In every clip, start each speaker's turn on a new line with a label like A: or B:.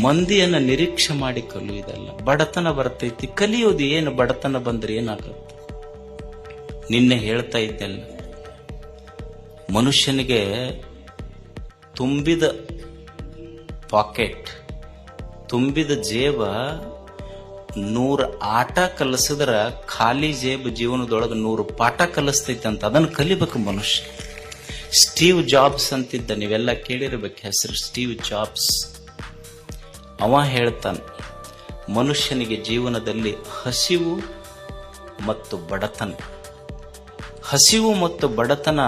A: ಮಂದಿಯನ್ನ ನಿರೀಕ್ಷೆ ಮಾಡಿ ಕಲಿಯುವುದಲ್ಲ. ಬಡತನ ಬರ್ತೈತಿ, ಕಲಿಯೋದು ಏನು? ಬಡತನ ಬಂದ್ರೆ ಏನಾಗುತ್ತೆ? ನಿನ್ನೆ ಹೇಳ್ತಾ ಇದ್ದೆಲ್ಲ, ಮನುಷ್ಯನಿಗೆ ತುಂಬಿದ ಪಾಕೆಟ್, ತುಂಬಿದ ಜೇಬ 100 ಆಟ ಕಲಿಸಿದ್ರ ಖಾಲಿ ಜೇಬು ಜೀವನದೊಳಗೆ 100 ಪಾಠ ಕಲಿಸ್ತೈತೆ ಅಂತ. ಅದನ್ನು ಕಲಿಬೇಕು ಮನುಷ್ಯ. ಸ್ಟೀವ್ ಜಾಬ್ಸ್ ಅಂತಿದ್ದ, ನೀವೆಲ್ಲ ಕೇಳಿರ್ಬೇಕು ಹೆಸರು, ಸ್ಟೀವ್ ಜಾಬ್ಸ್. ಅವ ಹೇಳ್ತಾನೆ, ಮನುಷ್ಯನಿಗೆ ಜೀವನದಲ್ಲಿ ಹಸಿವು ಮತ್ತು ಬಡತನ, ಹಸಿವು ಮತ್ತು ಬಡತನ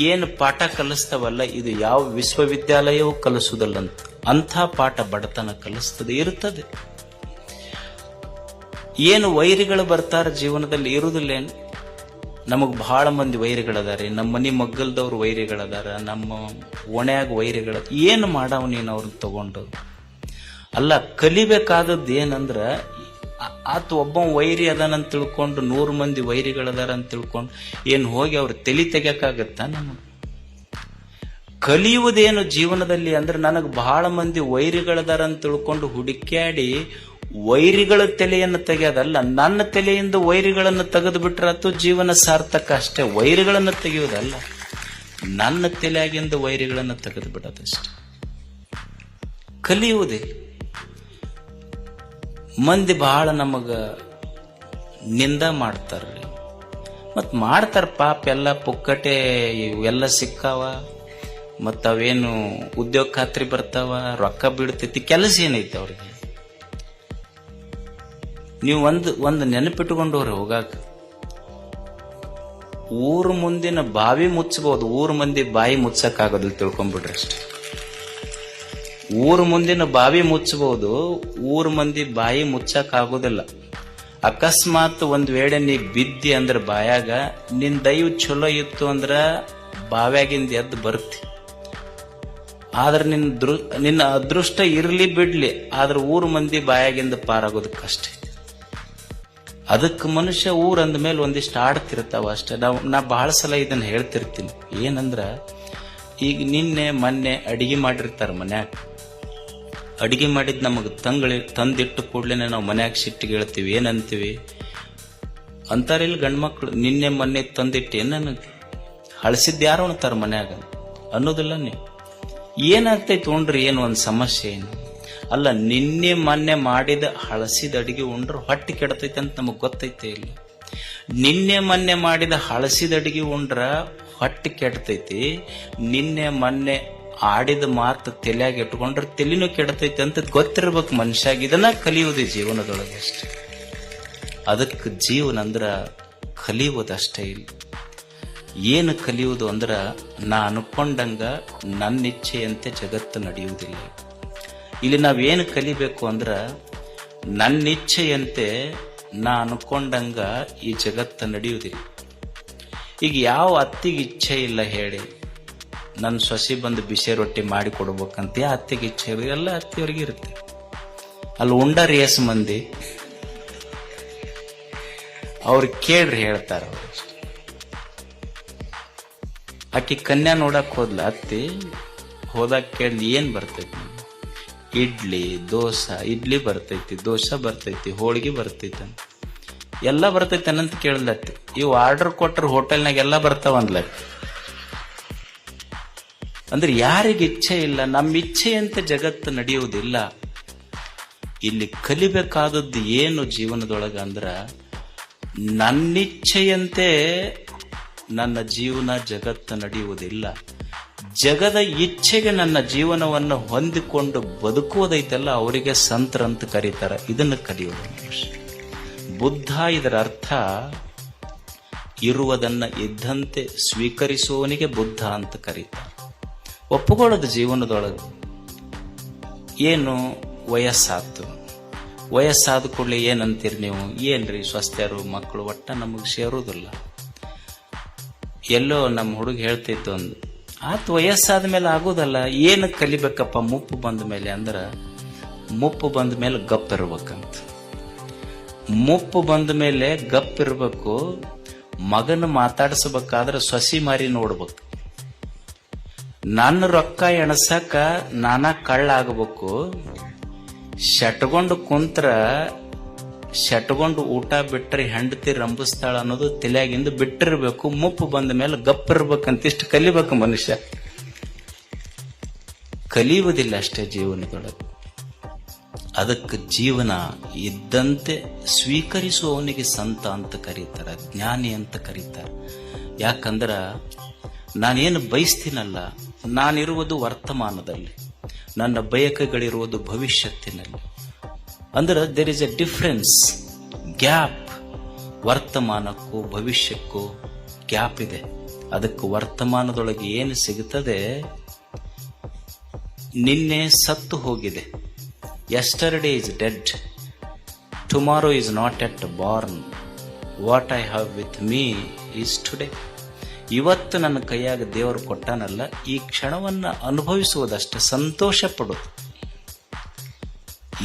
A: ಏನು ಪಾಠ ಕಲಿಸ್ತಾವಲ್ಲ, ಇದು ಯಾವ ವಿಶ್ವವಿದ್ಯಾಲಯವೂ ಕಲಿಸುವುದಲ್ಲ ಅಂಥ ಪಾಠ ಬಡತನ ಕಲಿಸ್ತದೆ, ಇರುತ್ತದೆ. ಏನು ವೈರಿಗಳು ಬರ್ತಾರ ಜೀವನದಲ್ಲಿ, ಇರುವುದಿಲ್ಲೇನು? ನಮಗ್ ಬಹಳ ಮಂದಿ ವೈರಿಗಳದಾರೆ. ನಮ್ಮ ಮನಿ ಮಗ್ಗಲ್ದವ್ರು ವೈರಿಗಳದಾರ, ನಮ್ಮ ಓಣ್ಯಾಗ ವೈರಿಗಳ. ಏನು ಮಾಡವ್ ನೀನು ಅವ್ರನ್ನ ತಗೊಂಡು? ಅಲ್ಲ, ಕಲಿಬೇಕಾದದ್ದು ಏನಂದ್ರ, ಆತ ಒಬ್ಬ ವೈರಿ ಅದಾನಂತ ತಿಳ್ಕೊಂಡು 100 ಮಂದಿ ವೈರಿಗಳದಾರ ಅಂತ ತಿಳ್ಕೊಂಡು ಏನ್ ಹೋಗಿ ಅವ್ರ ತಲೆ ತೆಗಿಯಕ್ಕಾಗತ್ತ? ನಮಗ್ ಕಲಿಯುವುದೇನು ಜೀವನದಲ್ಲಿ ಅಂದ್ರೆ, ನನಗ್ ಬಹಳ ಮಂದಿ ವೈರಿಗಳದಾರ ಅಂತ ತಿಳ್ಕೊಂಡು ಹುಡುಕ್ಯಾಡಿ ವೈರಿಗಳ ತಲೆಯನ್ನು ತೆಗೆಯೋದಲ್ಲ, ನನ್ನ ತಲೆಯಿಂದ ವೈರಿಗಳನ್ನು ತೆಗೆದು ಬಿಟ್ರೆ ಅದು ಜೀವನ ಸಾರ್ಥಕ ಅಷ್ಟೇ. ವೈರಿಗಳನ್ನು ತೆಗೆಯುವುದಲ್ಲ, ನನ್ನ ತಲೆಯಾಗಿಂದ ವೈರಿಗಳನ್ನು ತೆಗೆದು ಬಿಡೋದಷ್ಟೆ. ಕಲಿಯುವುದೇ. ಮಂದಿ ಬಹಳ ನಮಗ ನಿಂದ ಮಾಡ್ತಾರ್ರಿ, ಮತ್ ಮಾಡ್ತಾರ ಪಾಪ. ಎಲ್ಲ ಪುಕ್ಕಟೆ ಇವೆಲ್ಲ ಸಿಕ್ಕಾವ, ಮತ್ತ ಅವೇನು ಉದ್ಯೋಗ ಖಾತ್ರಿ ಬರ್ತಾವ, ರೊಕ್ಕ ಬಿಡ್ತೈತಿ, ಕೆಲಸ ಏನೈತಿ ಅವ್ರಿಗೆ? ನೀವು ಒಂದು ನೆನಪಿಟ್ಕೊಂಡವ್ರಿ, ಹೋಗಾಕ ಊರ್ ಮುಂದಿನ ಬಾವಿ ಮುಚ್ಚಬಹುದು, ಊರ್ ಮಂದಿ ಬಾಯಿ ಮುಚ್ಚಕ್ಕಾಗೋದಿಲ್ಲ, ತಿಳ್ಕೊಂಡ್ಬಿಡ್ರಿ ಅಷ್ಟೆ. ಊರ್ ಮುಂದಿನ ಬಾವಿ ಮುಚ್ಚಬಹುದು, ಊರ್ ಮಂದಿ ಬಾಯಿ ಮುಚ್ಚಕ್ ಆಗೋದಿಲ್ಲ. ಅಕಸ್ಮಾತ್ ಒಂದ್ ವೇಳೆ ನೀ ಬಿದ್ದಿ ಅಂದ್ರ ಬಾಯಾಗ, ನಿನ್ ದೈವ ಚಲೋ ಇತ್ತು ಅಂದ್ರ ಬಾವ್ಯಾಗಿಂದ ಎದ್ದು ಬರ್ತಿ. ಆದ್ರೆ ನಿನ್ನ ಅದೃಷ್ಟ ಇರ್ಲಿ ಬಿಡ್ಲಿ, ಆದ್ರೆ ಊರ್ ಮಂದಿ ಬಾಯಾಗಿಂದ ಪಾರಾಗೋದು ಕಷ್ಟ. ಅದಕ್ಕೆ ಮನುಷ್ಯ ಊರ್ ಅಂದ ಮೇಲೆ ಒಂದಿಷ್ಟು ಆಡ್ತಿರ್ತಾವ ಅಷ್ಟೇ. ನಾ ಬಹಳ ಸಲ ಇದನ್ನ ಹೇಳ್ತಿರ್ತೀನಿ. ಏನಂದ್ರ, ಈಗ ನಿನ್ನೆ ಮೊನ್ನೆ ಅಡಿಗೆ ಮಾಡಿರ್ತಾರ ಮನ್ಯಾಗ, ಅಡಿಗೆ ಮಾಡಿದ್ ನಮಗ್ ತಂದಿಟ್ಟು ಕೂಡ್ಲೇನೆ ನಾವು ಮನ್ಯಾಗ ಸಿಟ್ಟಿಗೆ ಹೇಳ್ತೀವಿ. ಏನಂತೀವಿ ಅಂತಾರಿಲ್ಲ ಗಂಡ್ಮಕ್ಳು, ನಿನ್ನೆ ಮೊನ್ನೆ ತಂದಿಟ್ಟು ಏನ್ ನನಗೆ ಹಳಸಿದ್ ಯಾರು ಅಂತಾರ ಮನ್ಯಾಗ ಅನ್ನೋದಿಲ್ಲ. ನೀವು ಏನಾಗ್ತೈತಿ ಉಂಡ್ರಿ, ಏನು ಒಂದ್ ಸಮಸ್ಯೆ ಏನು ಅಲ್ಲ. ನಿನ್ನೆ ಮೊನ್ನೆ ಮಾಡಿದ ಹಳಸಿದ ಅಡಿಗೆ ಉಂಡ್ರ ಹೊಟ್ಟೆ ಕೆಡತೈತೆ ಅಂತ ನಮಗ್ ಗೊತ್ತೈತೆ ಇಲ್ಲ. ನಿನ್ನೆ ಮೊನ್ನೆ ಮಾಡಿದ ಹಳಸಿದ ಅಡಿಗೆ ಉಂಡ್ರ ಹೊಟ್ಟೆ ಕೆಡ್ತೈತಿ. ನಿನ್ನೆ ಮೊನ್ನೆ ಆಡಿದ ಮಾತು ತಲೆಯಾಗಿ ಇಟ್ಕೊಂಡ್ರೆ ತಲೆನೂ ಕೆಡತೈತಿ ಅಂತ ಗೊತ್ತಿರ್ಬೇಕು ಮನುಷ್ಯಾಗ. ಇದನ್ನ ಕಲಿಯುವುದೇ ಜೀವನದೊಳಗೆ ಅಷ್ಟೇ. ಅದಕ್ಕೆ ಜೀವನ ಅಂದ್ರ ಕಲಿಯುವುದಷ್ಟೇ ಇಲ್ಲ. ಏನು ಕಲಿಯುವುದು ಅಂದ್ರ, ನಾ ಅನ್ಕೊಂಡಂಗ ನನ್ನ ಇಚ್ಛೆಯಂತೆ ಜಗತ್ತು ನಡೆಯುವುದಿಲ್ಲ. ಇಲ್ಲಿ ನಾವೇನು ಕಲಿಬೇಕು ಅಂದ್ರ, ನನ್ನ ಇಚ್ಛೆಯಂತೆ ನಾ ಅನ್ಕೊಂಡಂಗ ಈ ಜಗತ್ತು ನಡೆಯುವುದಿಲ್ಲ. ಈಗ ಯಾವ ಅತ್ತಿಗೆ ಇಚ್ಛೆ ಇಲ್ಲ ಹೇಳಿ, ನನ್ನ ಸೊಸಿ ಬಂದು ಬಿಸಿ ರೊಟ್ಟಿ ಮಾಡಿ ಕೊಡ್ಬೇಕಂತ ಯಾ ಅತ್ತಿಗೆ ಇಚ್ಛೆ ಇರೋದು? ಎಲ್ಲ ಅತ್ತಿಯವ್ರಿಗೆ ಇರುತ್ತೆ. ಅಲ್ಲಿ ಉಂಡಾರ ಏಸ್ ಮಂದಿ ಅವ್ರು ಕೇಳ್ರಿ ಹೇಳ್ತಾರ. ಆಕಿ ಕನ್ಯಾ ನೋಡಕ್ ಹೋದ್ಲ ಅತ್ತಿ, ಹೋದಾಗ ಕೇಳ್ಲಿ ಏನ್ ಬರ್ತೈತಿ? ಇಡ್ಲಿ ದೋಸೆ, ಇಡ್ಲಿ ಬರ್ತೈತಿ, ದೋಸೆ ಬರ್ತೈತಿ, ಹೋಳಿಗೆ ಬರ್ತೈತಿ, ಎಲ್ಲ ಬರ್ತೈತಿ ಅನ್ನಂತ ಕೇಳಲತ್ತಿ. ಇವು ಆರ್ಡರ್ ಕೊಟ್ರ ಹೋಟೆಲ್ನಾಗ ಎಲ್ಲ ಬರ್ತಾವಂದ್ಲ. ಅಂದ್ರೆ ಯಾರಿಗೆ ಇಚ್ಛೆ ಇಲ್ಲ, ನಮ್ಮ ಇಚ್ಛೆಯಂತೆ ಜಗತ್ತು ನಡೆಯುವುದಿಲ್ಲ. ಇಲ್ಲಿ ಕಲಿಬೇಕಾದದ್ದು ಏನು ಜೀವನದೊಳಗ ಅಂದ್ರ, ನನ್ನಿಚ್ಛೆಯಂತೆ ನನ್ನ ಜೀವನ ಜಗತ್ತು ನಡೆಯುವುದಿಲ್ಲ. ಜಗದ ಇಚ್ಛೆಗೆ ನನ್ನ ಜೀವನವನ್ನು ಹೊಂದಿಕೊಂಡು ಬದುಕುವುದೈತಲ್ಲ, ಅವರಿಗೆ ಸಂತರಂತ ಕರೀತಾರ. ಇದನ್ನು ಕಲಿಯುವುದು ಮನುಷ್ಯ. ಬುದ್ಧ ಇದರ ಅರ್ಥ, ಇರುವುದನ್ನ ಇದ್ದಂತೆ ಸ್ವೀಕರಿಸುವವನಿಗೆ ಬುದ್ಧ ಅಂತ ಕರೀತಾರೆ. ಒಪ್ಪುಕೊಳ್ಳೋದು ಜೀವನದೊಳಗೆ. ಏನು ವಯಸ್ಸಾತು, ವಯಸ್ಸಾದ ಕೂಡಲೇ ಏನಂತೀರಿ ನೀವು? ಏನ್ರಿ ಸ್ವಸ್ಥರು ಮಕ್ಕಳು ಒಟ್ಟ ನಮಗೆ ಸೇರುವುದಿಲ್ಲ. ಎಲ್ಲೋ ನಮ್ಮ ಹುಡುಗ ಹೇಳ್ತಿತ್ತು ಒಂದು, ಆತ ವಯಸ್ಸಾದ ಮೇಲೆ ಆಗೋದಲ್ಲ. ಏನು ಕಲಿಬೇಕಪ್ಪ ಮುಪ್ಪು ಬಂದ ಮೇಲೆ ಅಂದ್ರ, ಮುಪ್ಪು ಬಂದ ಮೇಲೆ ಗಪ್ ಇರ್ಬೇಕಂತ. ಮುಪ್ಪು ಬಂದ ಮೇಲೆ ಗಪ್ ಇರ್ಬೇಕು. ಮಗನ ಮಾತಾಡಿಸಬೇಕಾದ್ರೆ ಸೊಸಿ ಮಾರಿ ನೋಡ್ಬೇಕು. ನನ್ನ ರೊಕ್ಕ ಎಣಸಕ ನಾನ ಕಳ್ಳ ಆಗಬೇಕು, ಶಟ್ಕೊಂಡು ಕುಂತ್ರ ಶಟ್ಕೊಂಡು ಊಟ ಬಿಟ್ರೆ ಹೆಂಡತಿ ರಂಬಿಸ್ತಾಳ ಅನ್ನೋದು ತಲೆಯಾಗಿಂದ ಬಿಟ್ಟಿರ್ಬೇಕು. ಮುಪ್ಪು ಬಂದ ಮೇಲೆ ಗಪ್ಪಿರ್ಬೇಕಂತ ಇಷ್ಟು ಕಲಿಬೇಕು ಮನುಷ್ಯ. ಕಲಿಯುವುದಿಲ್ಲ ಅಷ್ಟೇ ಜೀವನದೊಳಗೆ. ಅದಕ್ಕೆ ಜೀವನ ಇದ್ದಂತೆ ಸ್ವೀಕರಿಸುವವನಿಗೆ ಸಂತ ಅಂತ ಕರೀತಾರೆ, ಜ್ಞಾನಿ ಅಂತ ಕರೀತಾರೆ. ಯಾಕಂದ್ರ ನಾನೇನು ಬಯಸ್ತೀನಲ್ಲ, ನಾನಿರುವುದು ವರ್ತಮಾನದಲ್ಲಿ, ನನ್ನ ಬಯಕೆಗಳಿರುವುದು ಭವಿಷ್ಯತ್ತಿನಲ್ಲಿ. ಅಂದ್ರೆ there is a difference, gap. ವರ್ತಮಾನಕ್ಕೂ ಭವಿಷ್ಯಕ್ಕೂ ಗ್ಯಾಪ್ ಇದೆ. ಅದಕ್ಕೆ ವರ್ತಮಾನದೊಳಗೆ ಏನು ಸಿಗುತ್ತದೆ, ನಿನ್ನೆ ಸತ್ತು ಹೋಗಿದೆ. Yesterday is dead, tomorrow is not yet born, what I have with me is today. ಇವತ್ತು ನನ್ನ ಕೈಯಾಗ ದೇವರು ಕೊಟ್ಟಾನಲ್ಲ, ಈ ಕ್ಷಣವನ್ನ ಅನುಭವಿಸುವುದಷ್ಟೇ, ಸಂತೋಷ ಪಡೋದು,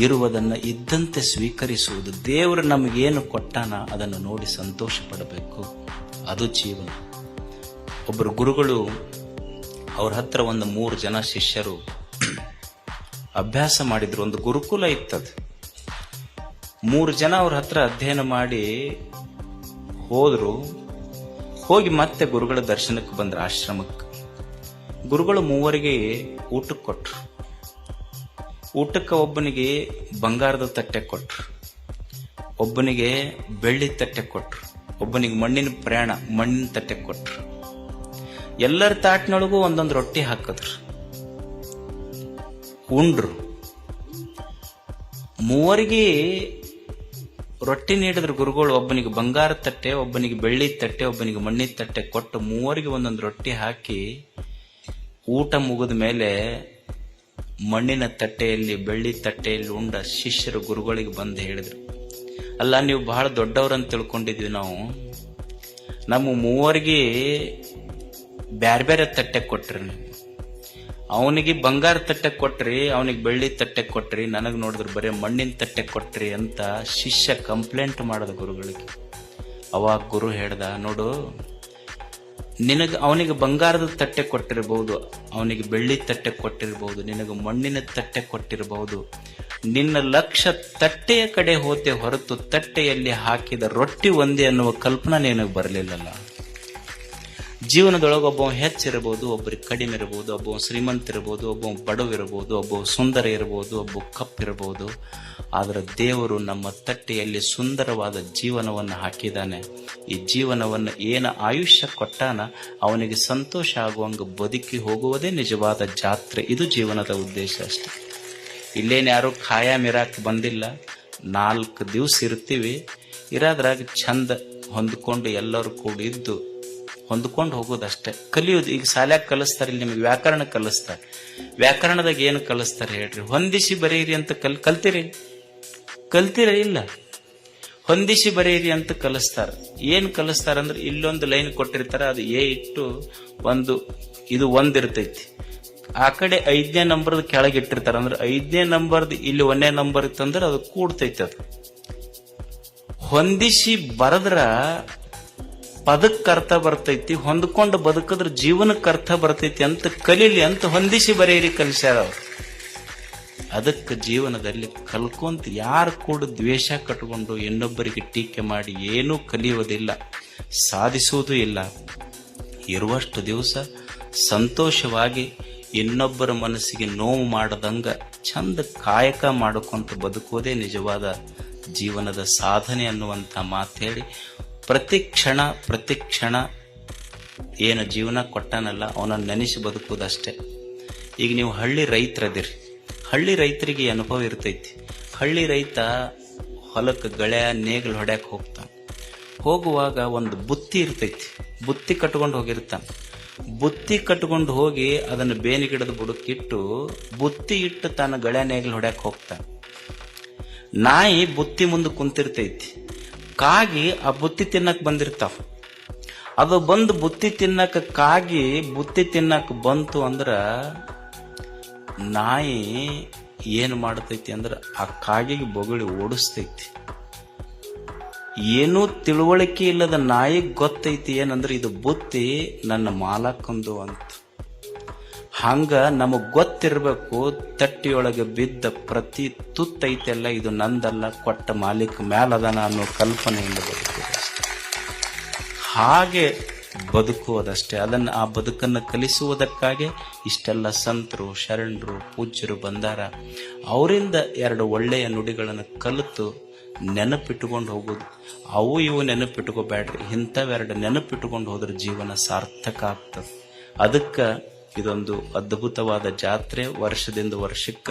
A: ಇರುವುದನ್ನು ಇದ್ದಂತೆ ಸ್ವೀಕರಿಸುವುದು. ದೇವರು ನಮಗೇನು ಕೊಟ್ಟಾನ ಅದನ್ನು ನೋಡಿ ಸಂತೋಷ ಪಡಬೇಕು, ಅದು ಜೀವನ. ಒಬ್ಬರು ಗುರುಗಳು, ಅವ್ರ ಹತ್ರ ಒಂದು 3 ಜನ ಶಿಷ್ಯರು ಅಭ್ಯಾಸ ಮಾಡಿದ್ರು. ಒಂದು ಗುರುಕುಲ ಇತ್ತದು. 3 ಜನ ಅವ್ರ ಹತ್ರ ಅಧ್ಯಯನ ಮಾಡಿ ಹೋದ್ರು. ಹೋಗಿ ಮತ್ತೆ ಗುರುಗಳ ದರ್ಶನಕ್ಕೆ ಬಂದ್ರ ಆಶ್ರಮಕ್ಕೆ. ಗುರುಗಳು 3 ಊಟಕ್ಕೆ ಕೊಟ್ರು. ಊಟಕ್ಕೆ ಒಬ್ಬನಿಗೆ ಬಂಗಾರದ ತಟ್ಟೆ ಕೊಟ್ರು, ಒಬ್ಬನಿಗೆ ಬೆಳ್ಳಿ ತಟ್ಟೆ ಕೊಟ್ರು, ಒಬ್ಬನಿಗೆ ಮಣ್ಣಿನ ತಟ್ಟೆ ಕೊಟ್ರು. ಎಲ್ಲರ ತಾಟಿನೊಳಗೂ ಒಂದೊಂದು ರೊಟ್ಟಿ ಹಾಕಿದ್ರು, ಉಂಡ್ರು. 3 ರೊಟ್ಟಿ ನೀಡಿದ್ರು ಗುರುಗಳು. ಒಬ್ಬನಿಗೆ ಬಂಗಾರ ತಟ್ಟೆ, ಒಬ್ಬನಿಗೆ ಬೆಳ್ಳಿ ತಟ್ಟೆ, ಒಬ್ಬನಿಗೆ ಮಣ್ಣಿನ ತಟ್ಟೆ ಕೊಟ್ಟು 3 ಒಂದೊಂದು ರೊಟ್ಟಿ ಹಾಕಿ ಊಟ ಮುಗಿದ ಮೇಲೆ ಮಣ್ಣಿನ ತಟ್ಟೆಯಲ್ಲಿ ಬೆಳ್ಳಿ ತಟ್ಟೆಯಲ್ಲಿ ಉಂಡ ಶಿಷ್ಯರು ಗುರುಗಳಿಗೆ ಬಂದು ಹೇಳಿದ್ರು, ಅಲ್ಲ ನೀವು ಬಹಳ ದೊಡ್ಡವ್ರಂತ ತಿಳ್ಕೊಂಡಿದ್ವಿ ನಾವು, ನಮ್ಮ 3 ಬ್ಯಾರೆ ಬೇರೆ ತಟ್ಟೆ ಕೊಟ್ರಿ, ಅವನಿಗೆ ಬಂಗಾರ ತಟ್ಟೆ ಕೊಟ್ರಿ, ಅವನಿಗೆ ಬೆಳ್ಳಿ ತಟ್ಟೆ ಕೊಟ್ರಿ, ನನಗ್ ನೋಡಿದ್ರು ಬರೀ ಮಣ್ಣಿನ ತಟ್ಟೆ ಕೊಟ್ರಿ ಅಂತ ಶಿಷ್ಯ ಕಂಪ್ಲೇಂಟ್ ಮಾಡದ ಗುರುಗಳಿಗೆ. ಅವಾಗ ಗುರು ಹೇಳ್ದ, ನೋಡು, ಅವನಿಗೆ ಬಂಗಾರದ ತಟ್ಟೆ ಕೊಟ್ಟಿರಬಹುದು, ಅವನಿಗೆ ಬೆಳ್ಳಿ ತಟ್ಟೆ ಕೊಟ್ಟಿರಬಹುದು, ನಿನಗೆ ಮಣ್ಣಿನ ತಟ್ಟೆ ಕೊಟ್ಟಿರಬಹುದು. ನಿನ್ನ ಲಕ್ಷ್ಯ ತಟ್ಟೆಯ ಕಡೆ ಹೋತೆ ಹೊರತು ತಟ್ಟೆಯಲ್ಲಿ ಹಾಕಿದ ರೊಟ್ಟಿ ಒಂದೇ ಅನ್ನುವ ಕಲ್ಪನಾ ನಿನಗೆ ಬರಲಿಲ್ಲಲ್ಲ. ಜೀವನದೊಳಗೆ ಒಬ್ಬ ಹೆಚ್ಚಿರಬಹುದು, ಒಬ್ಬರಿಗೆ ಕಡಿಮೆ ಇರಬಹುದು, ಒಬ್ಬ ಶ್ರೀಮಂತ ಇರಬಹುದು, ಒಬ್ಬ ಬಡವಿರಬಹುದು, ಒಬ್ಬ ಸುಂದರ ಇರಬಹುದು, ಒಬ್ಬ ಕಪ್ಪಿರಬಹುದು. ಆದರೆ ದೇವರು ನಮ್ಮ ತಟ್ಟೆಯಲ್ಲಿ ಸುಂದರವಾದ ಜೀವನವನ್ನು ಹಾಕಿದ್ದಾನೆ. ಈ ಜೀವನವನ್ನು ಏನು ಆಯುಷ್ಯ ಕೊಟ್ಟಾನ ಅವನಿಗೆ ಸಂತೋಷ ಆಗುವಂಗ ಬದುಕಿ ಹೋಗುವುದೇ ನಿಜವಾದ ಜಾತ್ರೆ. ಇದು ಜೀವನದ ಉದ್ದೇಶ ಅಷ್ಟೆ. ಇಲ್ಲೇನು ಯಾರು ಖಾಯಮಿರಾಕ್ ಬಂದಿಲ್ಲ. 4 ದಿವಸ ಇರ್ತೀವಿ, ಇರೋದ್ರಾಗ ಚಂದ ಹೊಂದ್ಕೊಂಡು ಎಲ್ಲರೂ ಕೂಡಿ ಇದ್ದು ಹೊಂದ್ಕೊಂಡು ಹೋಗೋದಷ್ಟೇ. ಕಲಿಯೋದು ಈಗ ಶಾಲ್ಯಾಗ ಕಲಿಸ್ತಾರೆ, ಇಲ್ಲಿ ನಿಮಗೆ ವ್ಯಾಕರಣ ಕಲಿಸ್ತಾರೆ. ವ್ಯಾಕರಣದಾಗ ಏನು ಕಲಿಸ್ತಾರೆ ಹೇಳ್ರಿ? ಹೊಂದಿಸಿ ಬರೀರಿ ಅಂತ ಕಲ್ತೀರ ಇಲ್ಲ, ಹೊಂದಿಸಿ ಬರೀರಿ ಅಂತ ಕಲಿಸ್ತಾರ. ಏನ್ ಕಲಿಸ್ತಾರ ಅಂದ್ರೆ, ಇಲ್ಲೊಂದು ಲೈನ್ ಕೊಟ್ಟಿರ್ತಾರ, ಅದು ಎ ಇಟ್ಟು ಇದು ಒಂದಿರ್ತೈತಿ, ಆ ಕಡೆ 5ನೇ ನಂಬರ್ದ ಕೆಳಗೆ ಇಟ್ಟಿರ್ತಾರ. ಅಂದ್ರೆ 5ನೇ ನಂಬರ್ದು ಇಲ್ಲಿ 1ನೇ ನಂಬರ್ ಇತ್ತಂದ್ರೆ ಅದು ಕೂಡ್ತೈತಿ. ಅದು ಹೊಂದಿಸಿ ಬರದ್ರ ಪದಕ್ಕೆ ಅರ್ಥ ಬರ್ತೈತಿ, ಹೊಂದ್ಕೊಂಡು ಬದುಕಿದ್ರ ಜೀವನಕ್ಕೆ ಅರ್ಥ ಬರ್ತೈತಿ ಅಂತ ಕಲೀಲಿ ಅಂತ ಹೊಂದಿಸಿ ಬರೆಯಿರಿ ಕಲಿಸ್ಯಾರ ಅವ್ರು. ಅದಕ್ಕೆ ಜೀವನದಲ್ಲಿ ಕಲ್ಕೊಂತ ಯಾರು ಕೂಡ ದ್ವೇಷ ಕಟ್ಕೊಂಡು ಇನ್ನೊಬ್ಬರಿಗೆ ಟೀಕೆ ಮಾಡಿ ಏನೂ ಕಲಿಯುವುದಿಲ್ಲ, ಸಾಧಿಸುವುದೂ ಇಲ್ಲ. ಇರುವಷ್ಟು ದಿವಸ ಸಂತೋಷವಾಗಿ ಇನ್ನೊಬ್ಬರ ಮನಸ್ಸಿಗೆ ನೋವು ಮಾಡದಂಗ ಚಂದ ಕಾಯಕ ಮಾಡಿಕೊಂತ ಬದುಕುವುದೇ ನಿಜವಾದ ಜೀವನದ ಸಾಧನೆ ಅನ್ನುವಂಥ ಮಾತು ಹೇಳಿ, ಪ್ರತಿ ಕ್ಷಣ ಏನು ಜೀವನ ಕೊಟ್ಟಾನಲ್ಲ ಅವನನ್ನು ನೆನೆಸಿ ಬದುಕುವುದಷ್ಟೇ. ಈಗ ನೀವು ಹಳ್ಳಿ ರೈತರದಿರಿ, ಹಳ್ಳಿ ರೈತರಿಗೆ ಅನುಭವ ಇರ್ತೈತಿ. ಹಳ್ಳಿ ರೈತ ಹೊಲಕ್ಕೆ ಗಳೆ ನೇಗಿಲು ಹೊಡ್ಯಾಕೆ ಹೋಗ್ತಾನೆ. ಹೋಗುವಾಗ ಒಂದು ಬುತ್ತಿ ಇರ್ತೈತಿ, ಬುತ್ತಿ ಕಟ್ಕೊಂಡು ಹೋಗಿರ್ತಾನೆ. ಬುತ್ತಿ ಕಟ್ಕೊಂಡು ಹೋಗಿ ಅದನ್ನು ಬೇನಿಗಿಡದ ಬುಡಕ್ಕಿಟ್ಟು ಬುತ್ತಿ ಇಟ್ಟು ತಾನು ಗಳೆ ನೇಗಿಲು ಹೊಡ್ಯಾಕೆ ಹೋಗ್ತಾನೆ. ನಾಯಿ ಬುತ್ತಿ ಮುಂದೆ ಕುಂತಿರ್ತೈತಿ, ಕಾಗಿ ಆ ಬುತ್ತಿ ತಿನ್ನಕ್ ಬಂದಿರ್ತಾವ. ಅದು ಬಂದು ಬುತ್ತಿ ತಿನ್ನಕ ಕಾಗಿ ಬುತ್ತಿ ತಿನ್ನಕ್ ಬಂತು ಅಂದ್ರ ನಾಯಿ ಏನು ಮಾಡ್ತೈತಿ ಅಂದ್ರ ಆ ಕಾಗಿಗೆ ಬೊಗಳಿ ಓಡಿಸ್ತೈತಿ. ಏನೂ ತಿಳುವಳಿಕೆ ಇಲ್ಲದ ನಾಯಿಗೆ ಗೊತ್ತೈತಿ ಏನಂದ್ರೆ ಇದು ಬುತ್ತಿ ನನ್ನ ಮಾಲಕ್ಕಂದು ಅಂತ. ಹಂಗ ನಮಗ್ ಗೊತ್ತಿರ್ಬೇಕು, ತಟ್ಟಿಯೊಳಗೆ ಬಿದ್ದ ಪ್ರತಿ ತುತ್ತೈತೆಲ್ಲ ಇದು ನಂದಲ್ಲ, ಕೊಟ್ಟ ಮಾಲೀಕ ಮ್ಯಾಲದನ ಅನ್ನೋ ಕಲ್ಪನೆಯಿಂದ ಬದುಕುವುದು ಹಾಗೆ ಬದುಕುವುದಷ್ಟೇ. ಆ ಬದುಕನ್ನು ಕಲಿಸುವುದಕ್ಕಾಗಿ ಇಷ್ಟೆಲ್ಲ ಸಂತರು, ಶರಣರು, ಪೂಜ್ಯರು ಬಂದಾರ. ಅವರಿಂದ 2 ಒಳ್ಳೆಯ ನುಡಿಗಳನ್ನು ಕಲಿತು ನೆನಪಿಟ್ಟುಕೊಂಡು ಹೋಗುದು. ಅವು ಇವು ನೆನಪಿಟ್ಕೋಬೇಡ್ರಿ, ಇಂಥವೆರಡು ನೆನಪಿಟ್ಟುಕೊಂಡು ಹೋದ್ರೆ ಜೀವನ ಸಾರ್ಥಕ ಆಗ್ತದೆ. ಅದಕ್ಕೆ ಇದೊಂದು ಅದ್ಭುತವಾದ ಜಾತ್ರೆ ವರ್ಷದಿಂದ ವರ್ಷಕ್ಕ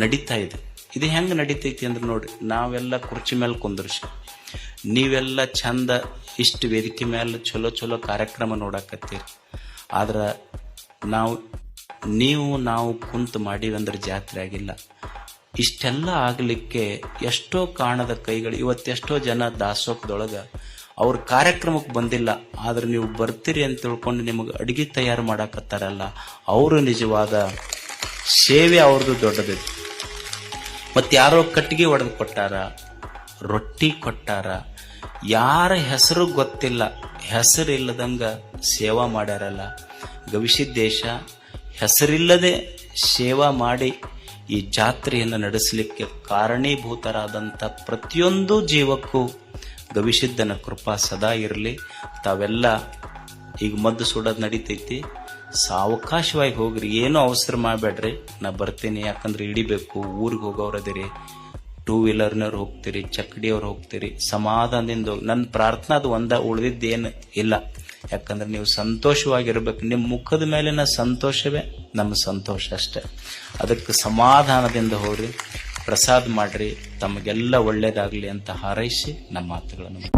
A: ನಡೀತಾ ಇದೆ. ಇದು ಹೆಂಗ್ ನಡೀತೈತಿ ಅಂದ್ರೆ ನೋಡ್ರಿ, ನಾವೆಲ್ಲ ಕುರ್ಚಿ ಮೇಲೆ ಕುಂದ್ರಿಸಿ, ನೀವೆಲ್ಲ ಚಂದ ಇಷ್ಟು ವೇದಿಕೆ ಮೇಲೆ ಚಲೋ ಚಲೋ ಕಾರ್ಯಕ್ರಮ ನೋಡಕತ್ತೀರಿ. ಆದ್ರ ನಾವು ಕುಂತು ಮಾಡೀವಂದ್ರೆ ಜಾತ್ರೆ ಆಗಿಲ್ಲ. ಇಷ್ಟೆಲ್ಲ ಆಗ್ಲಿಕ್ಕೆ ಎಷ್ಟೋ ಕಾಣದ ಕೈಗಳು. ಇವತ್ತೆಷ್ಟೋ ಜನ ದಾಸೋಹದೊಳಗ ಅವ್ರ ಕಾರ್ಯಕ್ರಮಕ್ಕೆ ಬಂದಿಲ್ಲ, ಆದ್ರೆ ನೀವು ಬರ್ತೀರಿ ಅಂತ ತಿಳ್ಕೊಂಡು ನಿಮಗೆ ಅಡಿಗೆ ತಯಾರು ಮಾಡಕತ್ತಾರಲ್ಲ, ಅವರು ನಿಜವಾದ ಸೇವೆ ಅವ್ರದ್ದು ದೊಡ್ಡದಿದೆ. ಮತ್ತೆ ಯಾರೋ ಕಟ್ಟಿಗೆ ಒಡೆದು ಕೊಟ್ಟಾರ, ರೊಟ್ಟಿ ಕೊಟ್ಟಾರ, ಯಾರ ಹೆಸರು ಗೊತ್ತಿಲ್ಲ, ಹೆಸರಿಲ್ಲದಂಗ ಸೇವಾ ಮಾಡ್ಯಾರಲ್ಲ. ಗವಿಸಿದ್ದೇಶ ಹೆಸರಿಲ್ಲದೆ ಸೇವಾ ಮಾಡಿ ಈ ಜಾತ್ರೆಯನ್ನು ನಡೆಸಲಿಕ್ಕೆ ಕಾರಣೀಭೂತರಾದಂಥ ಪ್ರತಿಯೊಂದು ಜೀವಕ್ಕೂ ಗವಿಸಿದ್ದನ ಕೃಪಾ ಸದಾ ಇರಲಿ. ತಾವೆಲ್ಲ ಈಗ ಮದ್ದು ಸುಡೋದು ನಡೀತೈತಿ, ಸಾವಕಾಶವಾಗಿ ಹೋಗ್ರಿ, ಏನೂ ಅವಸರ ಮಾಡಬೇಡ್ರಿ. ನಾ ಬರ್ತೀನಿ, ಯಾಕಂದ್ರೆ ಹಿಡಿಬೇಕು, ಊರಿಗೆ ಹೋಗೋರದಿರಿ, 2 ವೀಲರ್ನವ್ರು ಹೋಗ್ತೀರಿ, ಚಕ್ಕಡಿಯವ್ರು ಹೋಗ್ತೀರಿ, ಸಮಾಧಾನದಿಂದ ಹೋಗಿ. ನನ್ನ ಪ್ರಾರ್ಥನಾ ಅದು ಉಳಿದಿದ್ದೇನು ಇಲ್ಲ. ಯಾಕಂದ್ರೆ ನೀವು ಸಂತೋಷವಾಗಿರ್ಬೇಕು. ನಿಮ್ಮ ಮುಖದ ಮೇಲಿನ ಸಂತೋಷವೇ ನಮ್ಮ ಸಂತೋಷ ಅಷ್ಟೇ. ಅದಕ್ಕೆ ಸಮಾಧಾನದಿಂದ ಹೋಗ್ರಿ, ಪ್ರಸಾದ ಮಾಡ್ರಿ, ತಮಗೆಲ್ಲ ಒಳ್ಳೇದಾಗ್ಲಿ ಅಂತ ಹಾರೈಸಿ ನಮ್ಮ ಮಾತುಗಳನ್ನು